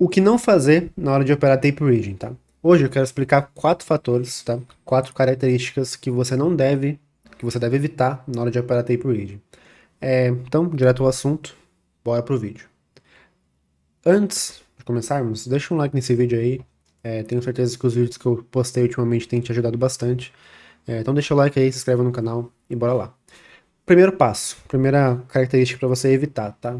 O que não fazer na hora de operar tape reading, tá? Hoje eu quero explicar 4 fatores, tá? 4 características que você deve evitar na hora de operar tape reading. Então, direto ao assunto, bora pro vídeo. Antes de começarmos, deixa um like nesse vídeo aí. Tenho certeza que os vídeos que eu postei ultimamente têm te ajudado bastante. Então deixa o like aí, se inscreve no canal e bora lá. Primeiro passo, primeira característica para você evitar, tá?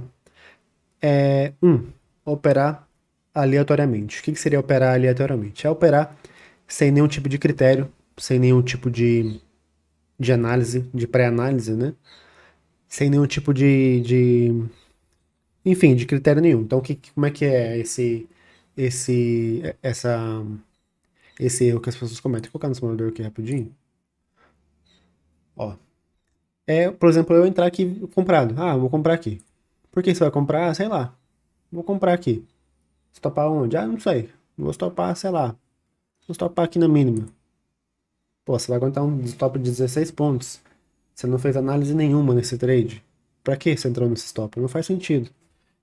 1. Operar aleatoriamente. O que seria operar aleatoriamente? É operar sem nenhum tipo de critério, sem nenhum tipo de análise, de pré-análise, né? Sem nenhum tipo enfim, de critério nenhum. Então, como é que é essa, esse erro que as pessoas cometem? Vou colocar no simulador aqui rapidinho. Ó, por exemplo, eu entrar aqui comprado. Ah, eu vou comprar aqui. Por que você vai comprar? Ah, sei lá. Vou comprar aqui. Stopar onde? Ah, não sei. Vou stopar, sei lá. Vou stopar aqui na mínima. Pô, você vai aguentar um stop de 16 pontos. Você não fez análise nenhuma nesse trade. Pra que você entrou nesse stop? Não faz sentido.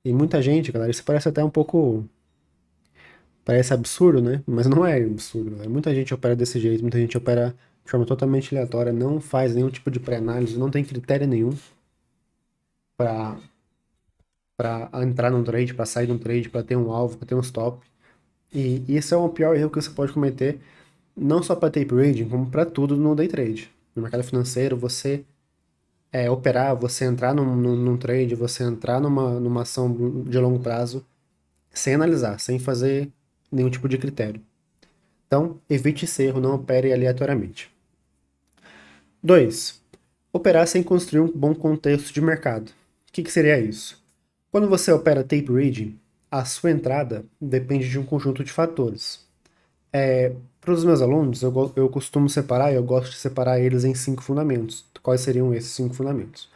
E muita gente, galera, isso parece até um pouco. Parece absurdo, né? Mas não é absurdo, galera. Muita gente opera desse jeito, muita gente opera de forma totalmente aleatória, não faz nenhum tipo de pré-análise, não tem critério nenhum pra, pra entrar num trade, pra sair de um trade, pra ter um alvo, pra ter um stop. E isso é o pior erro que você pode cometer, não só para tape reading, como para tudo no day trade. No mercado financeiro, você operar, você entrar num trade, você entrar numa ação de longo prazo, sem analisar, sem fazer nenhum tipo de critério. Então, evite esse erro, não opere aleatoriamente. 2. Operar sem construir um bom contexto de mercado. O que seria isso? Quando você opera tape reading, a sua entrada depende de um conjunto de fatores. Para os meus alunos, eu costumo separar, eu gosto de separar eles em 5 fundamentos. Quais seriam esses 5 fundamentos?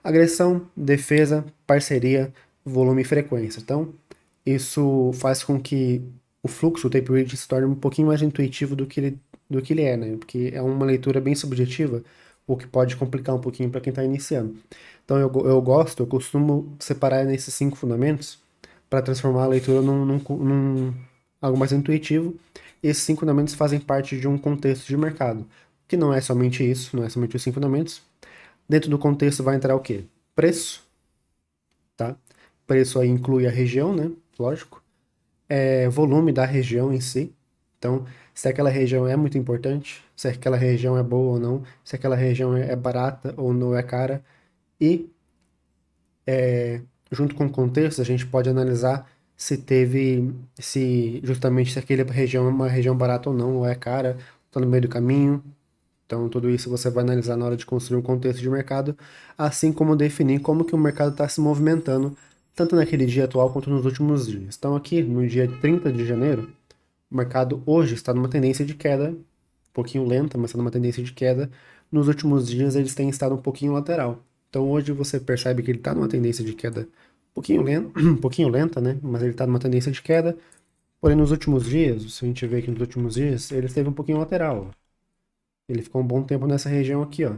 Agressão, defesa, parceria, volume e frequência. Então, isso faz com que o fluxo, o tape read, se torne um pouquinho mais intuitivo do que ele é, né? Porque é uma leitura bem subjetiva, o que pode complicar um pouquinho para quem está iniciando. Então, eu costumo separar nesses 5 fundamentos para transformar a leitura num algo mais intuitivo. E esses 5 fundamentos fazem parte de um contexto de mercado, que não é somente isso, não é somente os 5 fundamentos. Dentro do contexto vai entrar o quê? Preço, tá? Preço aí inclui a região, né? Lógico. Volume da região em si. Então, se aquela região é muito importante, se aquela região é boa ou não, se aquela região é barata ou não é cara. E, junto com o contexto, a gente pode analisar se justamente se aquela região é uma região barata ou não, ou é cara, está no meio do caminho. Então, tudo isso você vai analisar na hora de construir um contexto de mercado, assim como definir como que o mercado está se movimentando, tanto naquele dia atual quanto nos últimos dias. Então, aqui, no dia 30 de janeiro, o mercado hoje está numa tendência de queda, um pouquinho lenta, mas está numa tendência de queda. Nos últimos dias, eles têm estado um pouquinho lateral. Então, hoje você percebe que ele está numa tendência de queda um pouquinho lenta, um pouquinho lenta, né? Mas ele está numa tendência de queda. Porém, nos últimos dias, se a gente ver aqui nos últimos dias, ele esteve um pouquinho lateral. Ele ficou um bom tempo nessa região aqui, ó.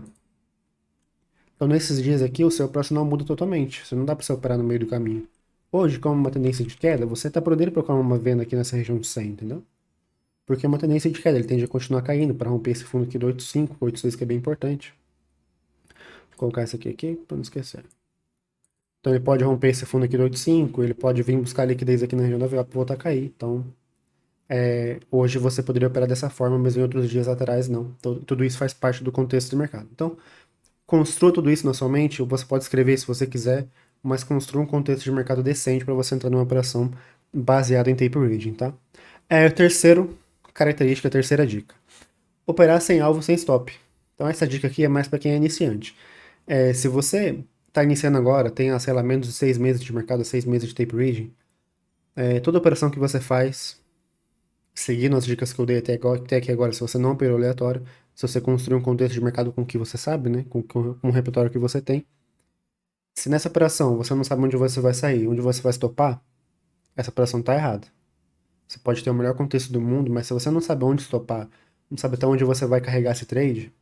Então, nesses dias aqui, o seu profissional muda totalmente. Você não dá para você operar no meio do caminho. Hoje, como uma tendência de queda, você está podendo procurar uma venda aqui nessa região de 100, entendeu? Porque é uma tendência de queda, ele tende a continuar caindo para romper esse fundo aqui do 85, 86, que é bem importante. Vou colocar esse aqui para não esquecer. Então, ele pode romper esse fundo aqui do 85, ele pode vir buscar liquidez aqui na região da VWAP e voltar a cair. Então, hoje você poderia operar dessa forma, mas em outros dias laterais não. Então, tudo isso faz parte do contexto do mercado. Então, construa tudo isso na sua mente, ou você pode escrever se você quiser, mas construa um contexto de mercado decente para você entrar numa operação baseada em tape reading, tá? Terceiro característica, terceira dica. Operar sem alvo, sem stop. Então essa dica aqui é mais para quem é iniciante. Se você está iniciando agora, tem, sei lá, menos de 6 meses de mercado, 6 meses de tape reading, toda operação que você faz, seguindo as dicas que eu dei até aqui agora, se você não operou aleatório, se você construir um contexto de mercado com o que você sabe, né, com o repertório que você tem, se nessa operação você não sabe onde você vai sair, onde você vai stopar, essa operação está errada. Você pode ter o melhor contexto do mundo, mas se você não sabe onde stopar, não sabe até onde você vai carregar esse trade,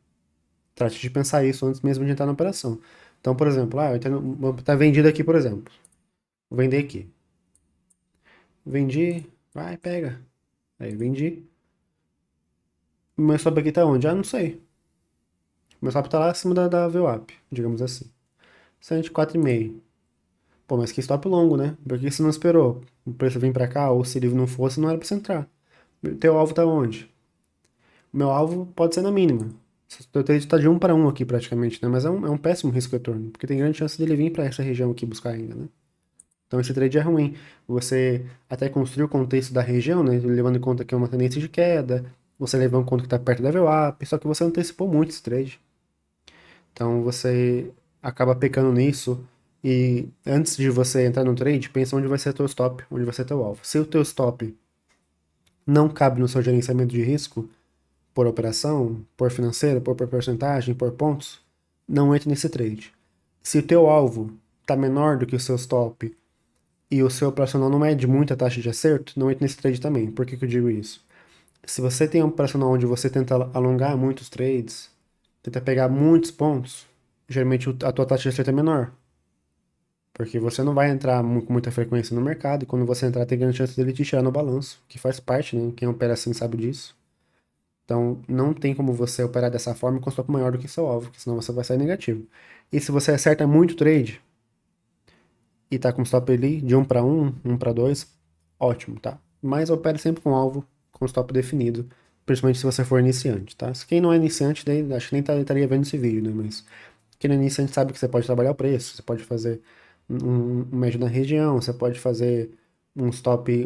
trate de pensar isso antes mesmo de entrar na operação. Então, por exemplo, tá vendido aqui, por exemplo. Vou vender aqui. vendi, vai, pega. Aí vendi. O meu stop aqui tá onde? Ah, não sei. O meu stop tá lá acima da VWAP, digamos assim. 104,5. Pô, mas que stop longo, né? Por que você não esperou o preço vir pra cá? Ou se ele não fosse, não era pra você entrar. Teu alvo tá onde? O meu alvo pode ser na mínima. O trade tá de 1 para 1 aqui praticamente, né? Mas é um péssimo risco-retorno, porque tem grande chance dele vir pra essa região aqui buscar ainda, né? Então esse trade é ruim. Você até construir o contexto da região, né? Levando em conta que é uma tendência de queda, você levando em conta que está perto da VWAP, só que você antecipou muito esse trade. Então você acaba pecando nisso e antes de você entrar no trade, pensa onde vai ser teu stop, onde vai ser teu alvo. Se o teu stop não cabe no seu gerenciamento de risco, por operação, por financeira, por porcentagem, por pontos, não entre nesse trade. Se o teu alvo está menor do que o seu stop e o seu operacional não é de muita taxa de acerto, não entre nesse trade também. Por que que eu digo isso? Se você tem um operacional onde você tenta alongar muitos trades, tenta pegar muitos pontos, geralmente a tua taxa de acerto é menor. Porque você não vai entrar com muita frequência no mercado, e quando você entrar, tem grande chance dele te tirar no balanço, que faz parte, né? Quem opera assim sabe disso. Então, não tem como você operar dessa forma com stop maior do que seu alvo, porque senão você vai sair negativo. E se você acerta muito trade, e tá com stop ali de 1 para 1, 1 para 2, ótimo, tá? Mas opere sempre com alvo, com stop definido, principalmente se você for iniciante, tá? Se quem não é iniciante, daí acho que nem estaria vendo esse vídeo, né? Mas quem não é iniciante sabe que você pode trabalhar o preço, você pode fazer um médio na região, você pode fazer um stop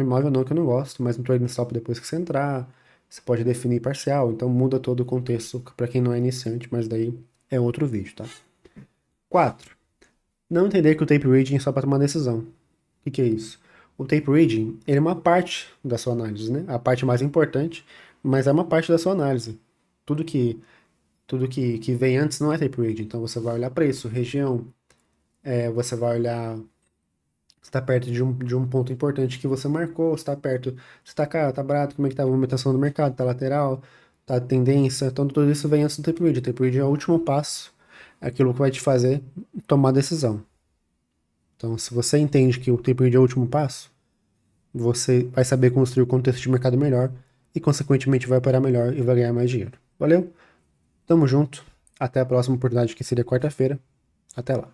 móvel não, que eu não gosto, mas um trading stop depois que você entrar, você pode definir parcial, então muda todo o contexto para quem não é iniciante, mas daí é outro vídeo, tá? 4. Não entender que o tape reading é só para tomar decisão. O que que é isso? O tape reading, ele é uma parte da sua análise, né? A parte mais importante, mas é uma parte da sua análise. Tudo que tudo que vem antes não é tape reading. Então você vai olhar preço, região, você vai olhar se está perto de um ponto importante que você marcou, se está perto, se está caro, está barato, como é que está a movimentação do mercado, está lateral, está tendência. Então tudo isso vem antes do tape reading. O tape reading é o último passo, é aquilo que vai te fazer tomar decisão. Então, se você entende que o tape reading é o último passo, você vai saber construir o contexto de mercado melhor e, consequentemente, vai operar melhor e vai ganhar mais dinheiro. Valeu? Tamo junto. Até a próxima oportunidade, que seria quarta-feira. Até lá.